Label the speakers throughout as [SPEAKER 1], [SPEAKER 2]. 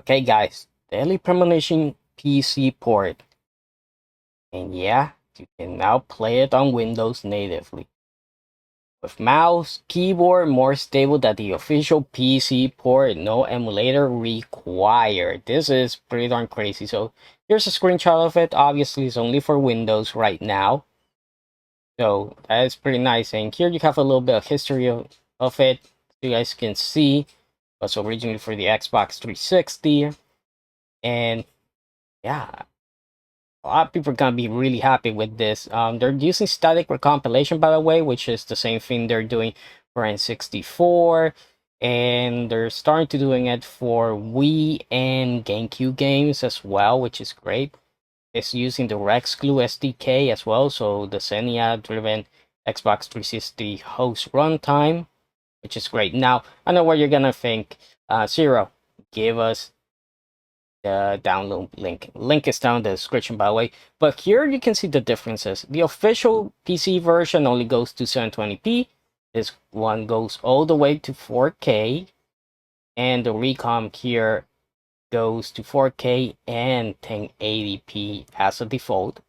[SPEAKER 1] Okay, guys, daily Premonition PC port, and yeah, you can now play it on Windows natively. With mouse, keyboard more stable than the official PC port, no emulator required. This is pretty darn crazy. So here's a screenshot of it. Obviously, it's only for Windows right now. So that is pretty nice. And here you have a little bit of history of it. So you guys can see it was originally for the Xbox 360. And yeah, a lot of people are gonna be really happy with this. They're using static recompilation, by the way, which is the same thing they're doing for N64, and they're starting to doing it for Wii and GameCube games as well, which is great. It's using the RexGlue SDK as well, so the Xenia-driven Xbox 360 host runtime, which is great. Now, I know what you're gonna think. Zero, give us the download link. Link is down in the description, by the way. But here you can see the differences. The official PC version only goes to 720p. This one goes all the way to 4K. And the Recomp here goes to 4K and 1080p as a default.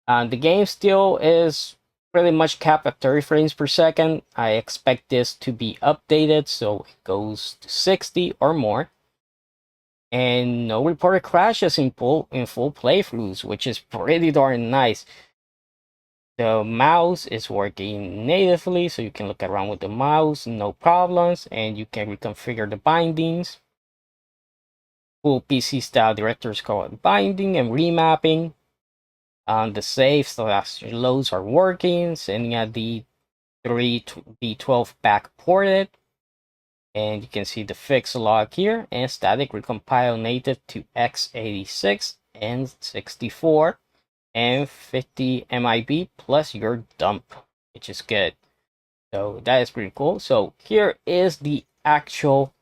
[SPEAKER 1] The game still is pretty much capped at 30 frames per second. I expect this to be updated so it goes to 60 or more, and no reported crashes in full playthroughs, which is pretty darn nice. The mouse is working natively, so you can look around with the mouse, no problems, and you can reconfigure the bindings. Full PC style director's code binding and remapping. The saves slash loads are working, sending a D12 back ported. And you can see the fix log here, and static recompile native to x86 and 64 and 50 MIB plus your dump, which is good. So that is pretty cool. So here is the actual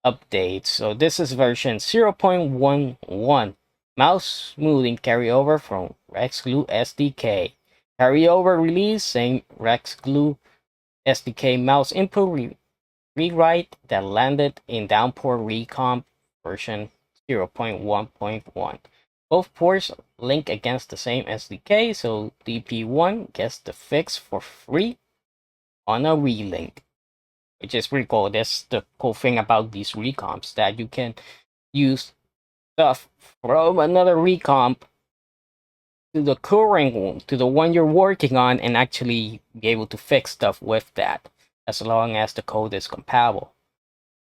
[SPEAKER 1] update. So this is version 0.11. Mouse smoothing carryover from RexGlue SDK. Carryover release, same RexGlue SDK mouse input rewrite that landed in Downpour Recomp version 0.1.1. Both ports link against the same SDK, so DP1 gets the fix for free on a relink, which is pretty cool. That's the cool thing about these recomps, that you can use stuff from another recomp to the current one, to the one you're working on, and actually be able to fix stuff with that, as long as the code is compatible.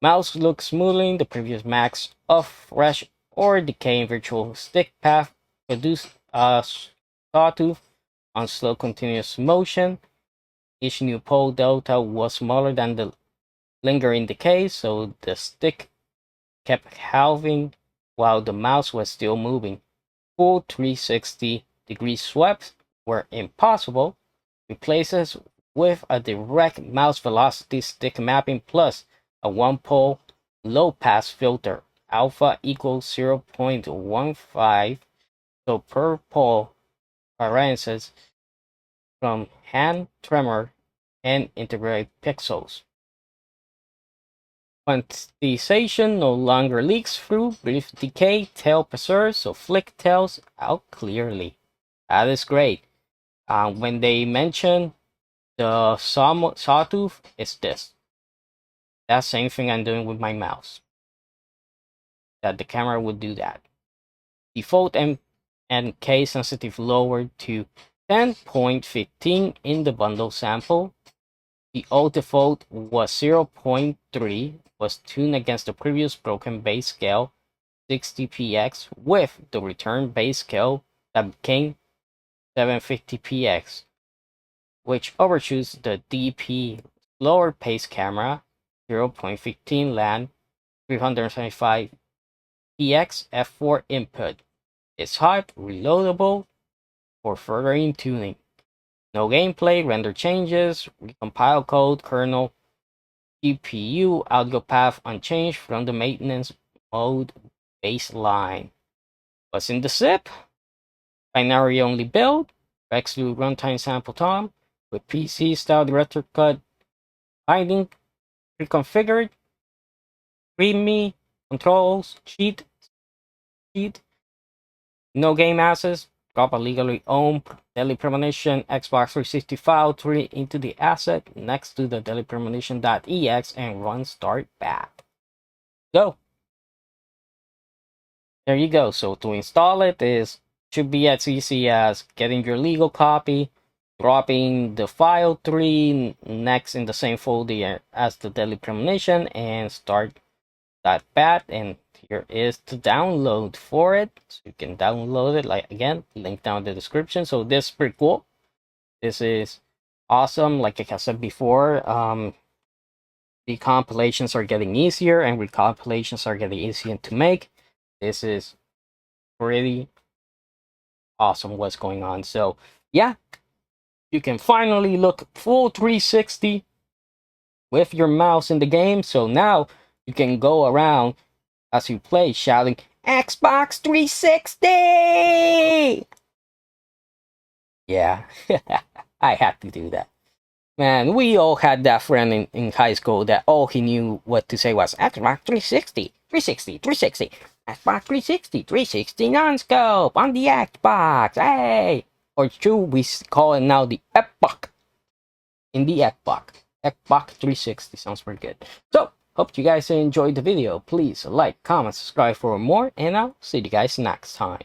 [SPEAKER 1] Mouse looks smoothly, the previous max of fresh or decaying virtual stick path produced a sawtooth on slow continuous motion. Each new pole delta was smaller than the lingering decay, so the stick kept halving while the mouse was still moving. Full 360-degree sweeps were impossible. Replaces with a direct mouse velocity stick mapping plus a one pole low pass filter. Alpha equals 0.15. So per pole variances from hand tremor and integrate pixels. Quantization no longer leaks through brief decay, tail preserves, so flick tails out clearly. That is great. When they mention the sawtooth, it's this. That same thing I'm doing with my mouse. That the camera would do that. Default and K sensitive lowered to 10.15 in the bundle sample. The old default was 0.3, was tuned against the previous broken base scale 60px with the return base scale that became 750px, which overshoots the DP lower pace camera 0.15 LAN 375px f4 input. It's hot, reloadable for further tuning. No gameplay, render changes, recompile code, kernel, GPU, audio path unchanged from the maintenance mode baseline. What's in the zip? Binary only build, RexGlue runtime sample tom, with PC style director cut binding reconfigured, README controls, cheat, no game access, drop a legally owned Deadly Premonition Xbox 360 file tree into the asset next to the Deadly Premonition.exe and run start bat. Go. There you go. So to install it should be as easy as getting your legal copy, dropping the file tree next in the same folder as the Deadly Premonition, and start that bat. And here is the download for it. So you can download it, like again, link down in the description. So this is pretty cool. This is awesome. Like I said before, the compilations are getting easier and recompilations are getting easier to make. This is pretty awesome what's going on. So yeah, you can finally look full 360 with your mouse in the game. So now you can go around as you play shouting Xbox 360. Yeah, I had to do that. Man, we all had that friend in high school that all he knew what to say was Xbox 360, 360, 360, Xbox 360, 360 non-scope on the Xbox, hey! Or true, we call it now the Xbox. In the Xbox. Xbox 360 sounds pretty good. So, hope you guys enjoyed the video. Please like, comment, subscribe for more, and I'll see you guys next time.